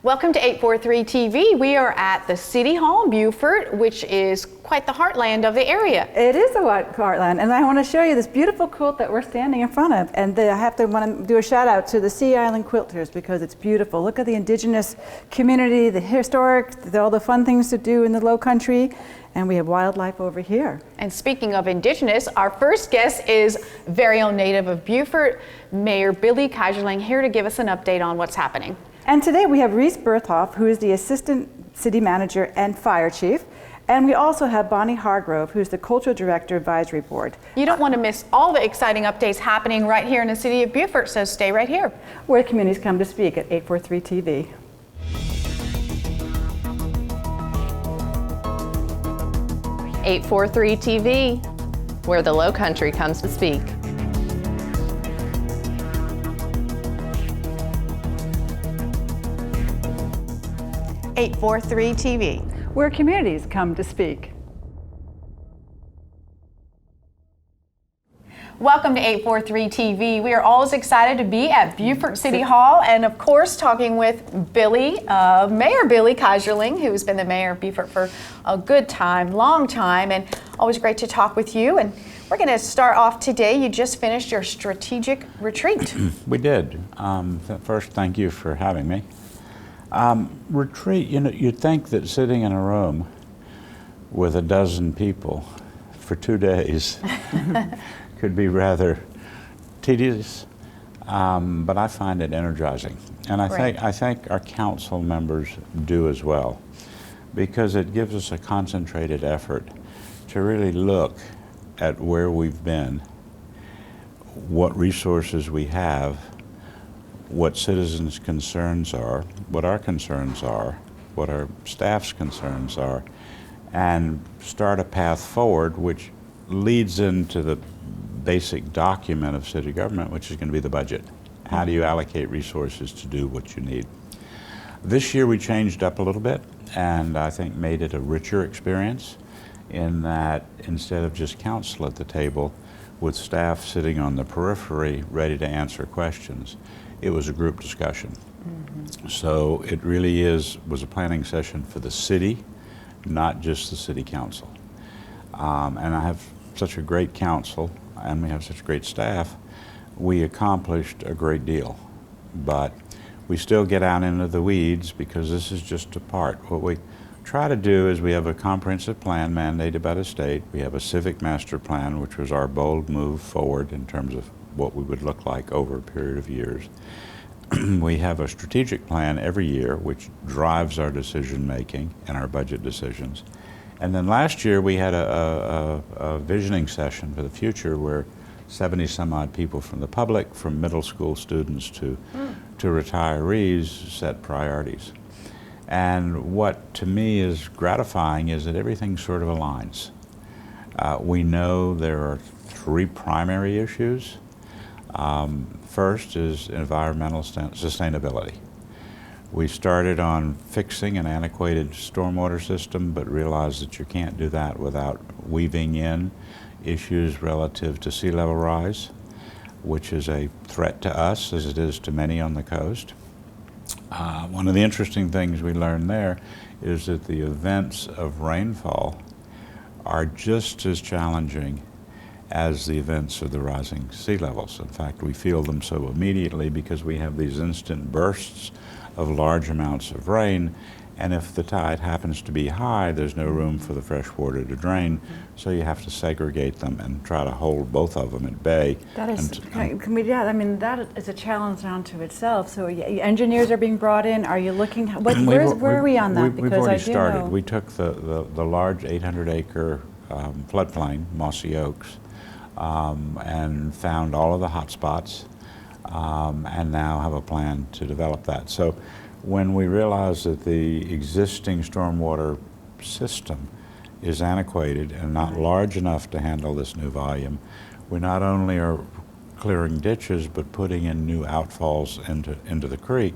Welcome to 843 TV. We are at the City Hall in Beaufort, which is quite the heartland of the area. It is a heartland, and I want to show you this beautiful quilt that we're standing in front of. And I want to do a shout out to the Sea Island Quilters because it's beautiful. Look at the indigenous community, the historic, all the fun things to do in the low country. And we have wildlife over here. And speaking of indigenous, our first guest is very own native of Beaufort, Mayor Billy Keyserling, here to give us an update on what's happening. And today we have Reece Bertholf, who is the Assistant City Manager and Fire Chief. And we also have Bonnie Hargrove, who's the Cultural Director Advisory Board. You don't want to miss all the exciting updates happening right here in the city of Beaufort, so stay right here. Where communities come to speak at 843 TV. .843 TV, where the Low Country comes to speak. .843 TV, where communities come to speak. Welcome to 843 TV. We are always excited to be at Beaufort City Hall and of course talking with Mayor Billy Keyserling, who's been the mayor of Beaufort for a good time, long time, and always great to talk with you. And we're going to start off today. You just finished your strategic retreat. We did. First, thank you for having me. Retreat, you know, you'd think that sitting in a room with a dozen people for 2 days could be rather tedious, but I find it energizing. And I think our council members do as well, because it gives us a concentrated effort to really look at where we've been, what resources we have, what citizens' concerns are, what our concerns are, what our staff's concerns are, and start a path forward which leads into the basic document of city government, which is going to be the budget. How do you allocate resources to do what you need? This year we changed up a little bit and I think made it a richer experience in that instead of just council at the table with staff sitting on the periphery ready to answer questions, it was a group discussion. Mm-hmm. So it really was a planning session for the city, not just the city council. And I have such a great council and we have such great staff, we accomplished a great deal. But we still get out into the weeds because this is just a part. What we try to do is we have a comprehensive plan mandated by the state. We have a civic master plan, which was our bold move forward in terms of what we would look like over a period of years. We have a strategic plan every year which drives our decision making and our budget decisions. And then last year we had a visioning session for the future where 70 some odd people from the public, from middle school students to retirees, set priorities. And what to me is gratifying is that everything sort of aligns. We know there are 3 primary issues. First is environmental sustainability. We started on fixing an antiquated stormwater system, but realized that you can't do that without weaving in issues relative to sea level rise, which is a threat to us as it is to many on the coast. One of the interesting things we learned there is that the events of rainfall are just as challenging as the events of the rising sea levels. In fact, we feel them so immediately because we have these instant bursts of large amounts of rain, and if the tide happens to be high, there's no room for the fresh water to drain, so you have to segregate them and try to hold both of them at bay. That is, I mean, that is a challenge unto itself. So engineers are being brought in. Are you looking, where are we on that? We've already started. We took the large 800-acre floodplain, Mossy Oaks, and found all of the hot spots, and now have a plan to develop that. So when we realize that the existing stormwater system is antiquated and not large enough to handle this new volume, we not only are clearing ditches but putting in new outfalls into the creek,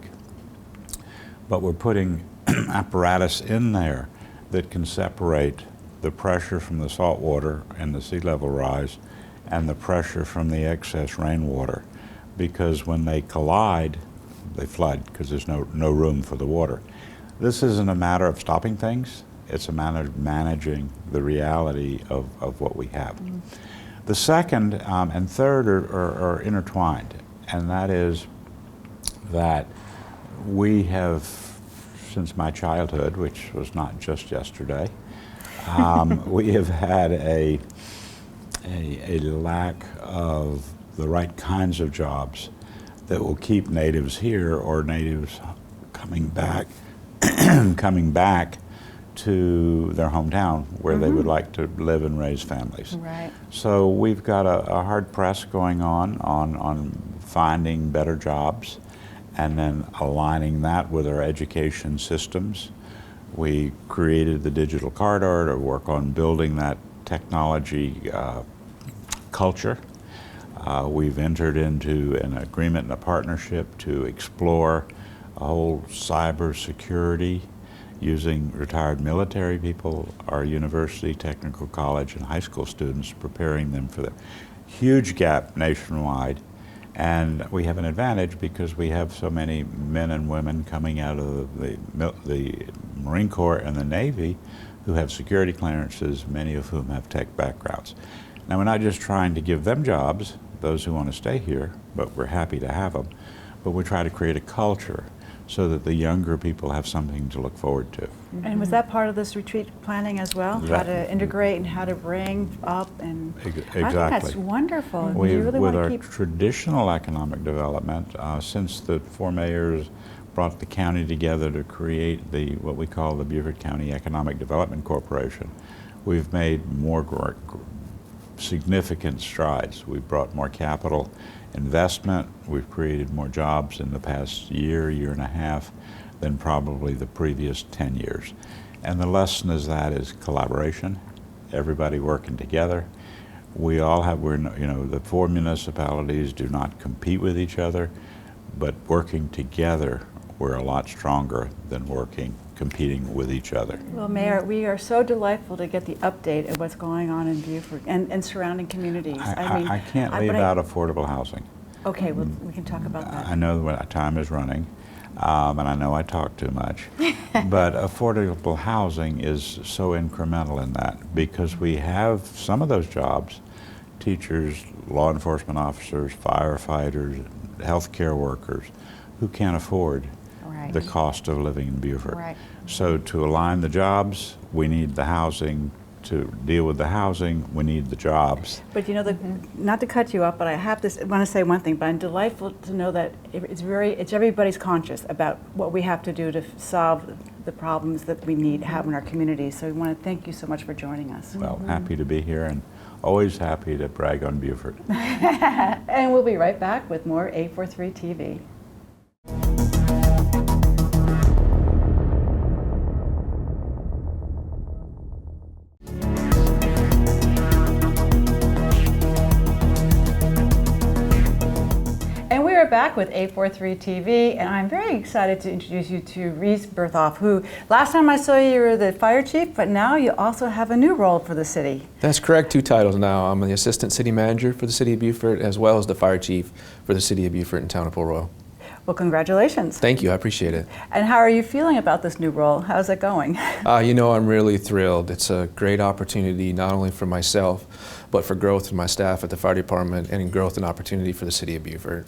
but we're putting apparatus in there that can separate the pressure from the salt water and the sea level rise and the pressure from the excess rainwater, because when they collide, they flood because there's no room for the water. This isn't a matter of stopping things, it's a matter of managing the reality of what we have. The second and third are intertwined, and that is that we have, since my childhood, which was not just yesterday, we have had a lack of the right kinds of jobs that will keep natives here or natives coming back to their hometown where they would like to live and raise families. Right. So we've got a hard press going on finding better jobs and then aligning that with our education systems. We created the digital corridor to work on building that technology culture. We've entered into an agreement and a partnership to explore a whole cyber security using retired military people, our university, technical college, and high school students, preparing them for the huge gap nationwide. And we have an advantage because we have so many men and women coming out of the Marine Corps and the Navy who have security clearances, many of whom have tech backgrounds. Now, we're not just trying to give them jobs, those who want to stay here, but we're happy to have them, but we try to create a culture so that the younger people have something to look forward to. And was that part of this retreat planning as well? How to integrate and how to bring up and... Exactly. I think that's wonderful. You We've, really with want our to keep... traditional economic development, since the four mayors brought the county together to create what we call the Beaufort County Economic Development Corporation, we've made more significant strides. We've brought more capital investment. We've created more jobs in the past year and a half than probably the previous 10 years. And the lesson is collaboration, everybody working together. We all have, the four municipalities do not compete with each other, but working together, we're a lot stronger than competing with each other. Well, Mayor, we are so delightful to get the update of what's going on in Beaufort and surrounding communities. I can't leave out affordable housing. Okay, well, we can talk about that. I know that time is running, and I know I talk too much, but affordable housing is so incremental in that because we have some of those jobs, teachers, law enforcement officers, firefighters, healthcare workers, who can't afford the cost of living in Beaufort. Right. So to align the jobs, we need the housing. To deal with the housing, we need the jobs. But not to cut you off, but I want to say one thing, but I'm delightful to know that it's everybody's conscious about what we have to do to solve the problems that we have in our community. So we want to thank you so much for joining us. Well, happy to be here and always happy to brag on Beaufort. And we'll be right back with more A43 TV. Back with A43 TV, and I'm very excited to introduce you to Reece Bertholf, who last time I saw you were the fire chief, but now you also have a new role for the city. That's correct, 2 titles now. I'm the assistant city manager for the city of Beaufort as well as the fire chief for the city of Beaufort and town of Port Royal. Well, congratulations. Thank you, I appreciate it. And how are you feeling about this new role? How's it going? I'm really thrilled. It's a great opportunity not only for myself, but for growth in my staff at the fire department and growth and opportunity for the city of Beaufort.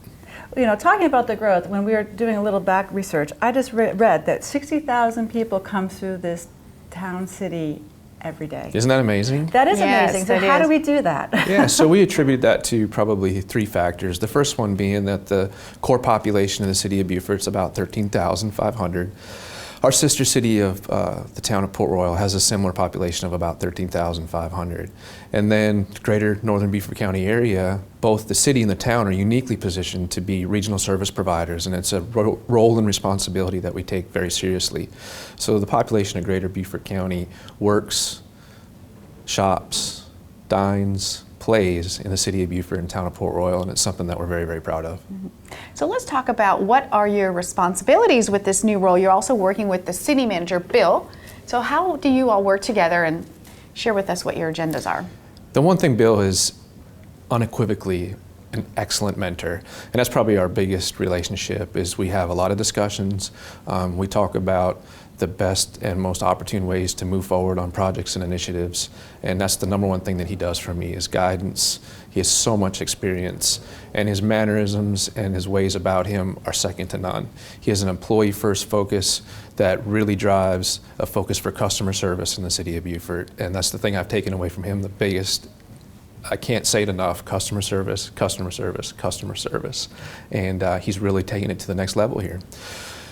Talking about the growth, when we were doing a little back research, I just read that 60,000 people come through this town city every day. Isn't that amazing? That is amazing. So how do we do that? Yeah, so we attribute that to probably 3 factors. The first one being that the core population of the city of Beaufort is about 13,500. Our sister city of the town of Port Royal has a similar population of about 13,500. And then greater northern Beaufort County area, both the city and the town are uniquely positioned to be regional service providers, and it's a role and responsibility that we take very seriously. So the population of greater Beaufort County works, shops, dines, plays in the city of Beaufort and town of Port Royal, and it's something that we're very, very proud of. So let's talk about what are your responsibilities with this new role. You're also working with the city manager, Bill. So how do you all work together, and share with us what your agendas are? The one thing Bill has unequivocally an excellent mentor. And that's probably our biggest relationship, is we have a lot of discussions. We talk about the best and most opportune ways to move forward on projects and initiatives. And that's the number one thing that he does for me, is guidance. He has so much experience, and his mannerisms and his ways about him are second to none. He has an employee-first focus that really drives a focus for customer service in the city of Beaufort. And that's the thing I've taken away from him, the biggest. I can't say it enough: customer service, customer service, customer service. And he's really taken it to the next level here.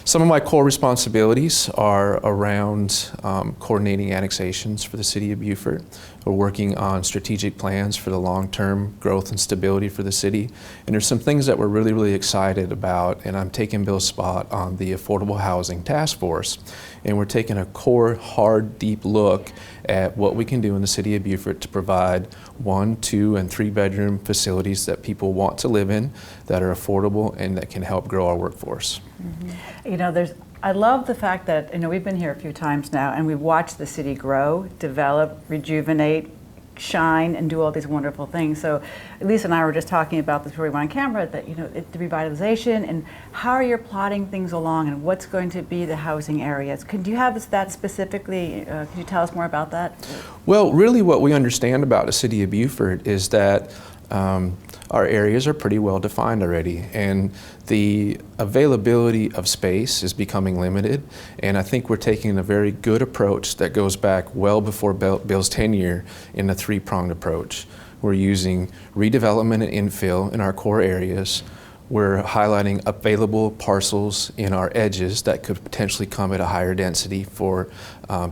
Some of my core responsibilities are around coordinating annexations for the city of Beaufort. We're working on strategic plans for the long-term growth and stability for the city. And there's some things that we're really, really excited about, and I'm taking Bill's spot on the Affordable Housing Task Force. And we're taking a core, hard, deep look at what we can do in the city of Beaufort to provide 1, 2, and 3 bedroom facilities that people want to live in, that are affordable, and that can help grow our workforce. Mm-hmm. You know, I love the fact that, you know, we've been here a few times now, and we've watched the city grow, develop, rejuvenate, shine, and do all these wonderful things. So Lisa and I were just talking about this before we went on camera, that, you know, the revitalization and how you're plotting things along and what's going to be the housing areas. Could you have that specifically? Could you tell us more about that? Well, really what we understand about the city of Beaufort is that our areas are pretty well defined already, and the availability of space is becoming limited. And I think we're taking a very good approach that goes back well before Bill's tenure in a 3-pronged approach. We're using redevelopment and infill in our core areas. We're highlighting available parcels in our edges that could potentially come at a higher density for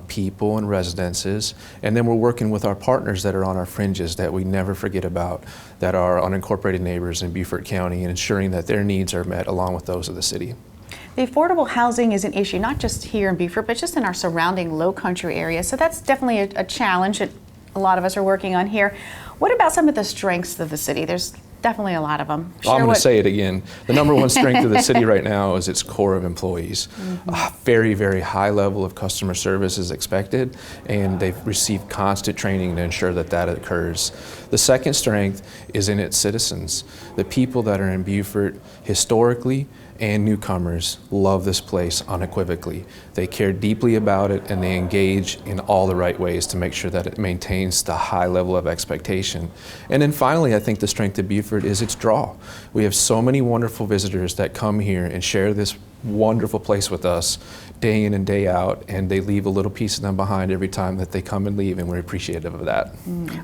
people and residences. And then we're working with our partners that are on our fringes that we never forget about, that are unincorporated neighbors in Beaufort County, and ensuring that their needs are met along with those of the city. The affordable housing is an issue, not just here in Beaufort, but just in our surrounding low country areas. So that's definitely a challenge that a lot of us are working on here. What about some of the strengths of the city? There's definitely a lot of them. I'm going to say it again. The number one strength of the city right now is its core of employees. Mm-hmm. A very, very high level of customer service is expected, and they've received constant training to ensure that that occurs. The second strength is in its citizens. The people that are in Beaufort historically and newcomers love this place unequivocally. They care deeply about it, and they engage in all the right ways to make sure that it maintains the high level of expectation. And then finally, I think the strength of Beaufort is its draw. We have so many wonderful visitors that come here and share this wonderful place with us day in and day out, and they leave a little piece of them behind every time that they come and leave, and we're appreciative of that.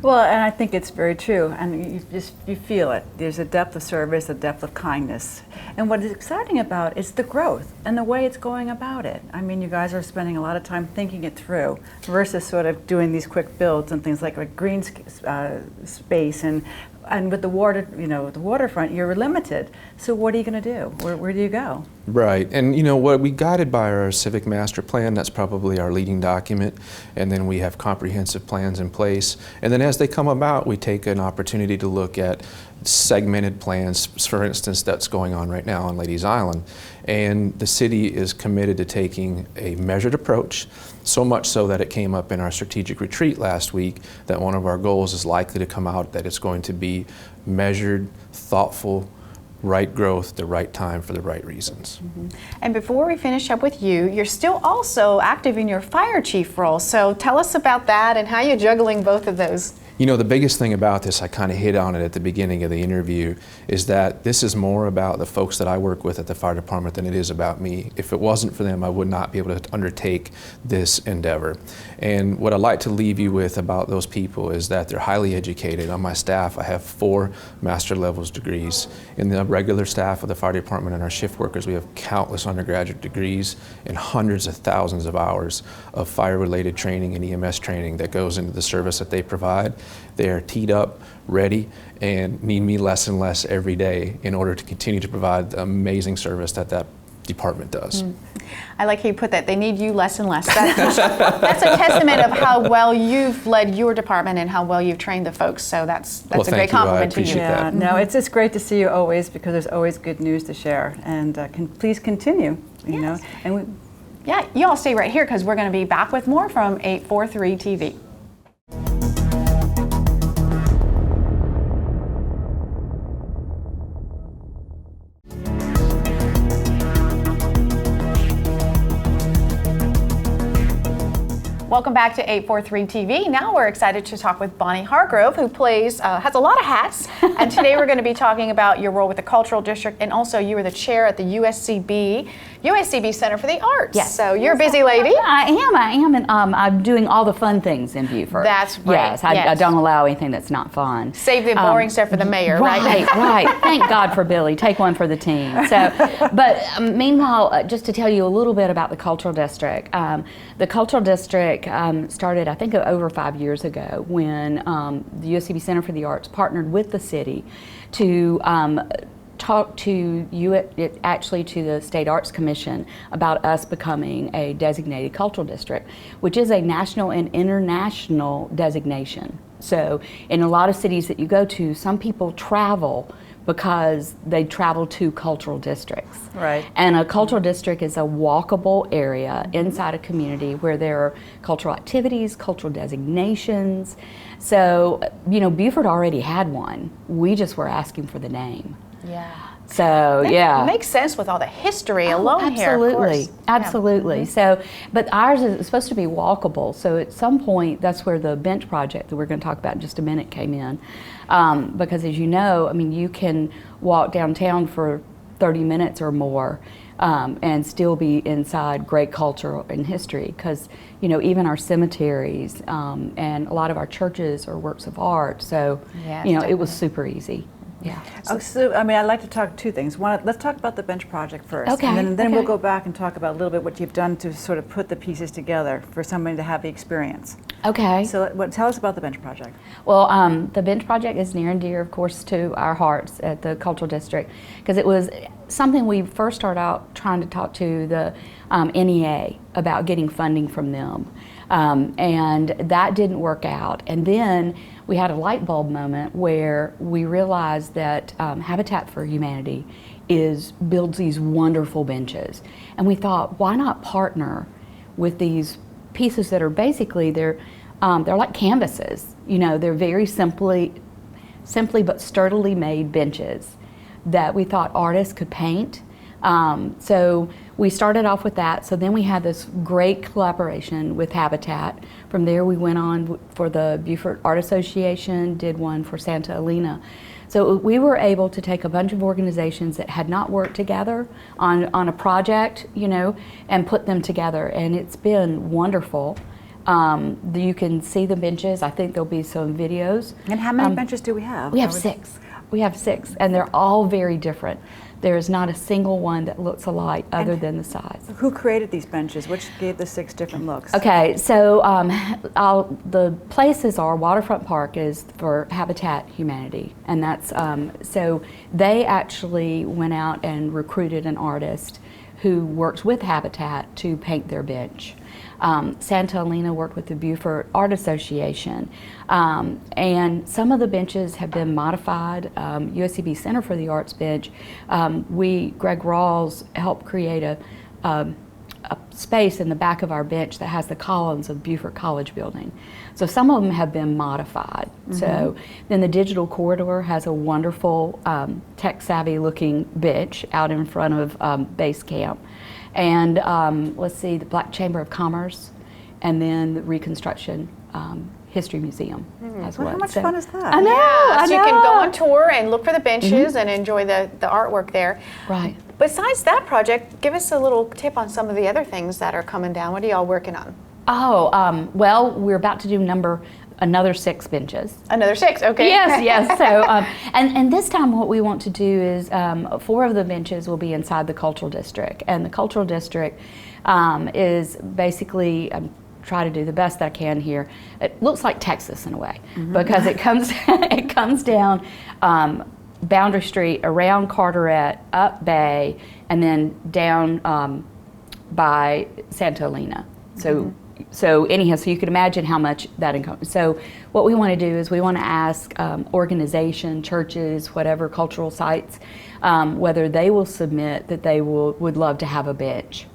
Well, and I think it's very true, and you feel it. There's a depth of service, a depth of kindness. And what is exciting about is the growth and the way it's going about it. I mean, you guys are spending a lot of time thinking it through versus sort of doing these quick builds and things like green space and with the water, you know, the waterfront, you're limited. So what are you going to do? Where do you go? Right, and you know what, we guided by our civic master plan. That's probably our leading document, and then we have comprehensive plans in place. And then as they come about, we take an opportunity to look at segmented plans. For instance, that's going on right now on Ladies Island, and the city is committed to taking a measured approach. So much so that it came up in our strategic retreat last week that one of our goals is likely to come out that it's going to be measured, thoughtful, right growth, the right time for the right reasons. Mm-hmm. And before we finish up with you, you're still also active in your fire chief role. So tell us about that and how you're juggling both of those. You know, the biggest thing about this, I kind of hit on it at the beginning of the interview, is that this is more about the folks that I work with at the fire department than it is about me. If it wasn't for them, I would not be able to undertake this endeavor. And what I'd like to leave you with about those people is that they're highly educated. On my staff, I have 4 master levels degrees. In the regular staff of the fire department and our shift workers, we have countless undergraduate degrees and hundreds of thousands of hours of fire-related training and EMS training that goes into the service that they provide. They are teed up, ready, and need me less and less every day in order to continue to provide the amazing service that that department does. I like how you put that. They need you less and less. That's a testament of how well you've led your department and how well you've trained the folks. So that's a great compliment to you. Yeah, no, it's great to see you always, because there's always good news to share. And please continue. You know, and yeah, you all stay right here because we're going to be back with more from 843 TV. Welcome back to 843 TV. Now we're excited to talk with Bonnie Hargrove, who has a lot of hats. And today we're going to be talking about your role with the Cultural District, and also you were the chair at the USCB Center for the Arts. Yes. So you're a busy lady. I am, and I'm doing all the fun things in Beaufort. That's great. Yes, I don't allow anything that's not fun. Save the boring stuff for the mayor, right? Right. Thank God for Billy. Take one for the team. But meanwhile, just to tell you a little bit about the Cultural District. The Cultural District started, I think, over 5 years ago when the USCB Center for the Arts partnered with the city to talk to the State Arts Commission about us becoming a designated cultural district, which is a national and international designation. So in a lot of cities that you go to, some people travel because they travel to cultural districts. Right. And a cultural district is a walkable area inside a community where there are cultural activities, cultural designations. So, Beaufort already had one. We just were asking for the name. Yeah. So, yeah. It makes sense with all the history alone here, of course. Absolutely. Yeah. So, but ours is supposed to be walkable. So at some point, that's where the bench project that we're going to talk about in just a minute came in. Because as you know, you can walk downtown for 30 minutes or more and still be inside great culture and history. Because, even our cemeteries and a lot of our churches are works of art. So, Yes, it was super easy. Yeah. So, I'd like to talk two things. One, let's talk about the bench project first. Okay, And then we'll okay. go back and talk about a little bit what you've done to sort of put the pieces together for somebody to have the experience. Okay. So tell us about the bench project. Well, the bench project is near and dear, of course, to our hearts at the Cultural District, because it was something we first started out trying to talk to the NEA about getting funding from them. And that didn't work out. And then we had a light bulb moment where we realized that Habitat for Humanity builds these wonderful benches. And we thought, why not partner with these pieces that are basically, they're like canvases. They're very simply but sturdily made benches that we thought artists could paint. So we started off with that. So then we had this great collaboration with Habitat. From there we went on for the Beaufort Art Association, did one for Santa Elena. So we were able to take a bunch of organizations that had not worked together on a project, and put them together. And it's been wonderful. You can see the benches. I think there'll be some videos. And how many benches do we have? We have 6. We have 6, and they're all very different. There is not a single one that looks alike other than the size. Who created these benches? Which gave the 6 different looks? Okay, so the places are Waterfront Park is for Habitat Humanity, and that's so they actually went out and recruited an artist who works with Habitat to paint their bench. Santa Elena worked with the Beaufort Art Association, and some of the benches have been modified. USCB Center for the Arts bench, Greg Rawls helped create a space in the back of our bench that has the columns of Beaufort College building. So some of them have been modified. Mm-hmm. So then the digital corridor has a wonderful tech-savvy looking bench out in front of base camp. And let's see, the Black Chamber of Commerce, and then the Reconstruction History Museum as well. How much fun is that? I know, I So know. you can go on tour and look for the benches and enjoy the artwork there. Right. Besides that project, give us a little tip on some of the other things that are coming down. What are y'all working on? Oh, well, we're about to do another 6 benches. Another 6, okay. Yes. So, and this time what we want to do is 4 of the benches will be inside the Cultural District. And the Cultural District is basically, try to do the best that I can here. It looks like Texas in a way, because it comes down Boundary Street, around Carteret, up Bay, and then down by Santa Elena. So anyhow, so you can imagine how much that encompasses. So what we want to do is we want to ask organization, churches, whatever cultural sites, whether they will submit that they would love to have a bench.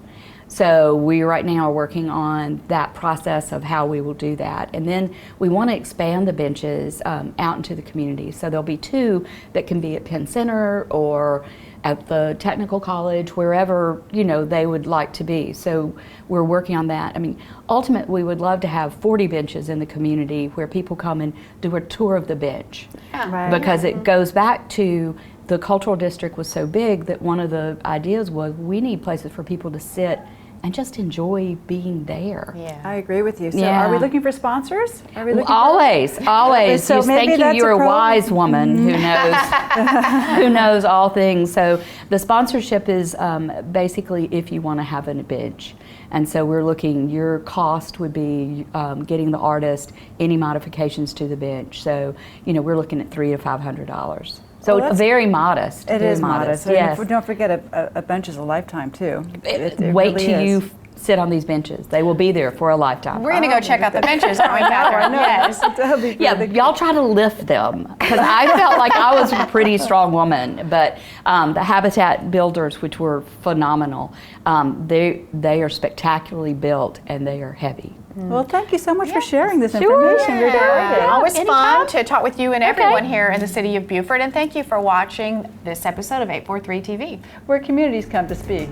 So we right now are working on that process of how we will do that. And then we want to expand the benches out into the community. So there'll be 2 that can be at Penn Center or at the technical college, wherever, you know, they would like to be. So we're working on that. I mean, ultimately, we would love to have 40 benches in the community where people come and do a tour of the bench. Right. Because it goes back to the cultural district was so big that one of the ideas was we need places for people to sit and just enjoy being there. Yeah. I agree with you. So Yeah. are we looking for sponsors? Are we looking Always, always. So Yes, maybe thank you. that's You're a a pro- wise woman who knows who knows all things. So the sponsorship is basically if you want to have a bench. And so we're looking, your cost would be getting the artist, any modifications to the bench. So, you know, we're looking at $300 to $500. So Well, that's- very modest. It very is modest. And Yes. don't forget, a bench is a lifetime too. It Wait really till is. you sit on these benches. They will be there for a lifetime. We're going to go check out the benches, aren't we, Catherine? Yes. That'll be Yeah, really y'all try to lift them because I felt like I was a pretty strong woman. But the Habitat builders, which were phenomenal, they are spectacularly built and they are heavy. Well, thank you so much for sharing this Sure. information. We're delighted. Always fun Anytime. to talk with you and everyone here in the city of Beaufort. And thank you for watching this episode of 843 TV. Where communities come to speak.